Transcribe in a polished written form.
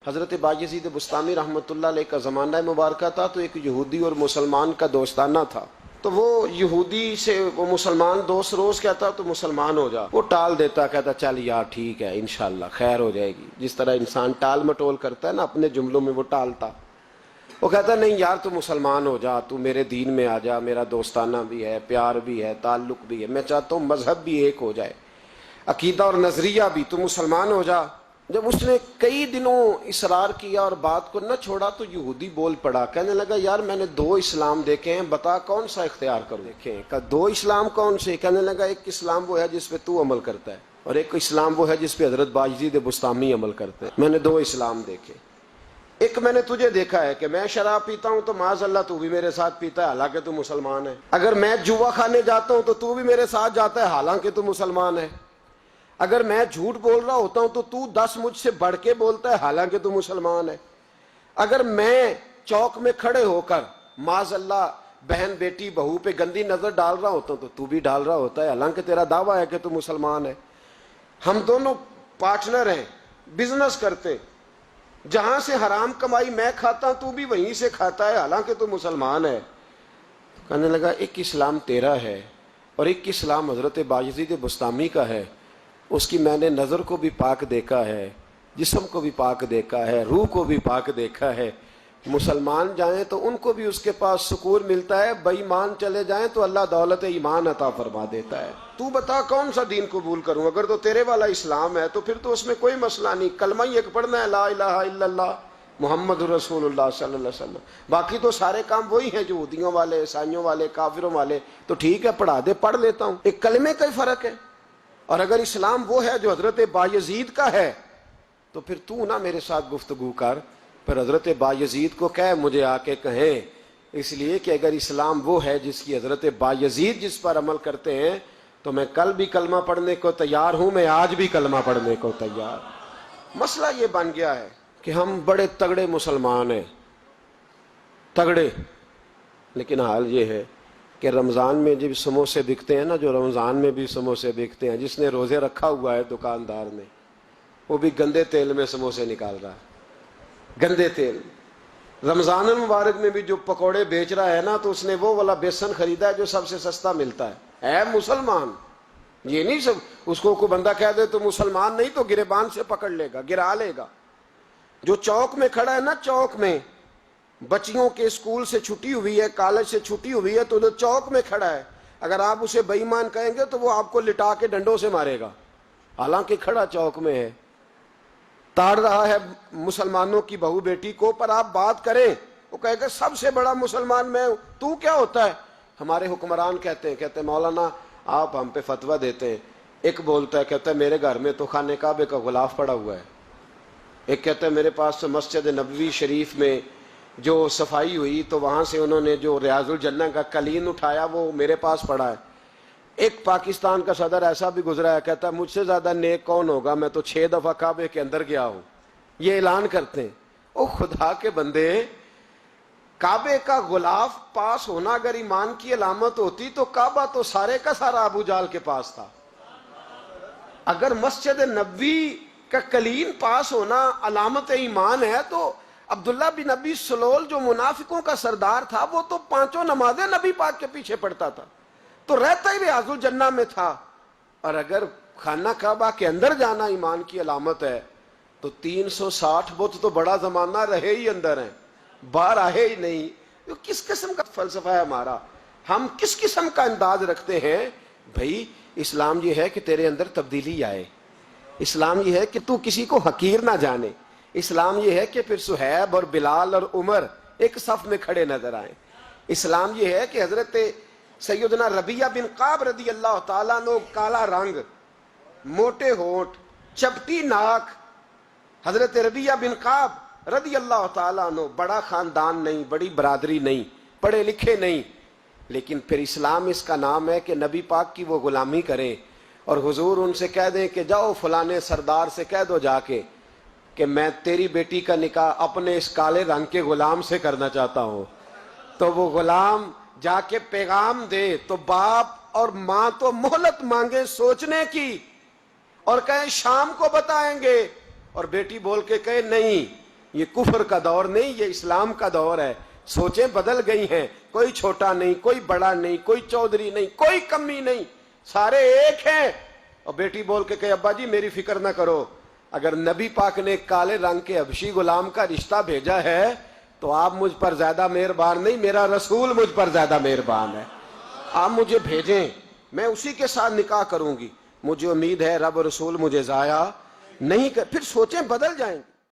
حضرت باجزید بستامی رحمۃ اللہ علیہ کا زمانہ مبارکہ تھا تو ایک یہودی اور مسلمان کا دوستانہ تھا. تو وہ یہودی سے وہ مسلمان دوست روز کہتا تو مسلمان ہو جا، وہ ٹال دیتا، کہتا چل یار ٹھیک ہے انشاءاللہ خیر ہو جائے گی. جس طرح انسان ٹال مٹول کرتا ہے نا اپنے جملوں میں، وہ ٹالتا. وہ کہتا نہیں یار تو مسلمان ہو جا، تو میرے دین میں آ جا، میرا دوستانہ بھی ہے، پیار بھی ہے، تعلق بھی ہے، میں چاہتا ہوں مذہب بھی ایک ہو جائے، عقیدہ اور نظریہ بھی، تو مسلمان ہو جا. جب اس نے کئی دنوں اصرار کیا اور بات کو نہ چھوڑا تو یہودی بول پڑا، کہنے لگا یار میں نے دو اسلام دیکھے ہیں، بتا کون سا اختیار کروں. دیکھیں کہ دو اسلام کون سے؟ کہنے لگا ایک اسلام وہ ہے جس پہ تو عمل کرتا ہے، اور ایک اسلام وہ ہے جس پہ حضرت باجزید بستامی عمل کرتے ہیں. میں نے دو اسلام دیکھے. ایک میں نے تجھے دیکھا ہے کہ میں شراب پیتا ہوں تو معاذ اللہ تو بھی میرے ساتھ پیتا ہے حالانکہ تو مسلمان ہے. اگر میں جوا کھانے جاتا ہوں تو بھی میرے ساتھ جاتا ہے حالانکہ تو مسلمان ہے. اگر میں جھوٹ بول رہا ہوتا ہوں تو 10 مجھ سے بڑھ کے بولتا ہے حالانکہ تو مسلمان ہے. اگر میں چوک میں کھڑے ہو کر معاذ اللہ بہن بیٹی بہو پہ گندی نظر ڈال رہا ہوتا ہوں تو بھی ڈال رہا ہوتا ہے حالانکہ تیرا دعویٰ ہے کہ تو مسلمان ہے. ہم دونوں پارٹنر ہیں، بزنس کرتے، جہاں سے حرام کمائی میں کھاتا ہوں تو بھی وہیں سے کھاتا ہے حالانکہ تو مسلمان ہے. کہنے لگا ایک اسلام تیرا ہے اور ایک اسلام حضرت باجزید بستامی کا ہے. اس کی میں نے نظر کو بھی پاک دیکھا ہے، جسم کو بھی پاک دیکھا ہے، روح کو بھی پاک دیکھا ہے. مسلمان جائیں تو ان کو بھی اس کے پاس سکون ملتا ہے، بے ایمان چلے جائیں تو اللہ دولت ایمان عطا فرما دیتا ہے. تو بتا کون سا دین قبول کروں؟ اگر تو تیرے والا اسلام ہے تو پھر تو اس میں کوئی مسئلہ نہیں، کلمہ ہی ایک پڑھنا ہے، لا الہ الا اللہ محمد رسول اللہ صلی اللہ علیہ وسلم. باقی تو سارے کام وہی ہیں جو یہودیوں والے، عیسائیوں والے، کافروں والے. تو ٹھیک ہے پڑھا دے، پڑھ لیتا ہوں. ایک کلمے کا ہی فرق ہے. اور اگر اسلام وہ ہے جو حضرت بایزید کا ہے تو پھر تو نہ میرے ساتھ گفتگو کر، پھر حضرت بایزید کو کہے مجھے آ کے کہیں. اس لیے کہ اگر اسلام وہ ہے جس کی حضرت بایزید جس پر عمل کرتے ہیں تو میں کل بھی کلمہ پڑھنے کو تیار ہوں، میں آج بھی کلمہ پڑھنے کو تیار. مسئلہ یہ بن گیا ہے کہ ہم بڑے تگڑے مسلمان ہیں، تگڑے، لیکن حال یہ ہے کہ رمضان میں جب سموسے بکتے ہیں نا، جو رمضان میں بھی سموسے بکتے ہیں، جس نے روزے رکھا ہوا ہے دکاندار نے، وہ بھی گندے تیل میں سموسے نکال رہا ہے، گندے تیل. رمضان المبارک میں بھی جو پکوڑے بیچ رہا ہے نا تو اس نے وہ والا بیسن خریدا ہے جو سب سے سستا ملتا ہے. اے مسلمان، یہ نہیں سب اس کو کوئی بندہ کہہ دے تو مسلمان نہیں تو گریبان سے پکڑ لے گا، گرا لے گا. جو چوک میں کھڑا ہے نا، چوک میں بچیوں کے اسکول سے چھٹی ہوئی ہے، کالج سے چھٹی ہوئی ہے، تو جو چوک میں کھڑا ہے اگر آپ اسے بے ایمان کہیں گے تو وہ آپ کو لٹا کے ڈنڈوں سے مارے گا حالانکہ کھڑا چوک میں ہے، تاڑ رہا ہے مسلمانوں کی بہو بیٹی کو. پر آپ بات کریں وہ کہے گا سب سے بڑا مسلمان میں ہوں، تو کیا ہوتا ہے؟ ہمارے حکمران کہتے ہیں مولانا آپ ہم پہ فتویٰ دیتے ہیں. ایک بولتا ہے کہتا ہے میرے گھر میں تو خانہ کعبے کا غلاف پڑا ہوا ہے. ایک کہتا ہے میرے پاس تو مسجد نبوی شریف میں جو صفائی ہوئی تو وہاں سے انہوں نے جو ریاض الجنہ کا قلین اٹھایا وہ میرے پاس پڑا ہے. ایک پاکستان کا صدر ایسا بھی گزرا ہے، کہتا ہے مجھ سے زیادہ نیک کون ہوگا، میں تو 6 دفعہ کعبے کے اندر گیا ہوں. یہ اعلان کرتے ہیں. او خدا کے بندے، کعبے کا غلاف پاس ہونا اگر ایمان کی علامت ہوتی تو کعبہ تو سارے کا سارا ابو جال کے پاس تھا. اگر مسجد نبوی کا قلین پاس ہونا علامت ایمان ہے تو عبداللہ بن ابی سلول جو منافقوں کا سردار تھا وہ تو 5 نمازیں نبی پاک کے پیچھے پڑھتا تھا، تو رہتا ہی ریاض الجنہ میں تھا. اور اگر خانہ کعبہ کے اندر جانا ایمان کی علامت ہے تو 360 بت تو بڑا زمانہ رہے ہی اندر ہیں، باہر آئے ہی نہیں. کس قسم کا فلسفہ ہے ہمارا؟ ہم کس قسم کا انداز رکھتے ہیں؟ بھائی اسلام یہ ہے کہ تیرے اندر تبدیلی آئے، اسلام یہ ہے کہ تو کسی کو حقیر نہ جانے، اسلام یہ ہے کہ پھر صہیب اور بلال اور عمر ایک صف میں کھڑے نظر آئیں. اسلام یہ ہے کہ حضرت سیدنا ربیعہ بن کعب رضی اللہ تعالیٰ عنہ، کالا رنگ، موٹے ہونٹ، چپٹی ناک، حضرت ربیعہ بن کعب رضی اللہ تعالیٰ عنہ، بڑا خاندان نہیں، بڑی برادری نہیں، پڑھے لکھے نہیں، لیکن پھر اسلام اس کا نام ہے کہ نبی پاک کی وہ غلامی کریں اور حضور ان سے کہہ دیں کہ جاؤ فلانے سردار سے کہہ دو جا کے کہ میں تیری بیٹی کا نکاح اپنے اس کالے رنگ کے غلام سے کرنا چاہتا ہوں. تو وہ غلام جا کے پیغام دے تو باپ اور ماں تو مہلت مانگے سوچنے کی اور کہیں شام کو بتائیں گے، اور بیٹی بول کے کہے نہیں یہ کفر کا دور نہیں، یہ اسلام کا دور ہے. سوچیں بدل گئی ہیں. کوئی چھوٹا نہیں، کوئی بڑا نہیں، کوئی چودھری نہیں، کوئی کمی نہیں، سارے ایک ہیں. اور بیٹی بول کے کہ ابا جی میری فکر نہ کرو، اگر نبی پاک نے کالے رنگ کے حبشی غلام کا رشتہ بھیجا ہے تو آپ مجھ پر زیادہ مہربان نہیں، میرا رسول مجھ پر زیادہ مہربان ہے. آپ مجھے بھیجیں، میں اسی کے ساتھ نکاح کروں گی. مجھے امید ہے رب رسول مجھے ضائع نہیں کر. پھر سوچیں بدل جائیں گے.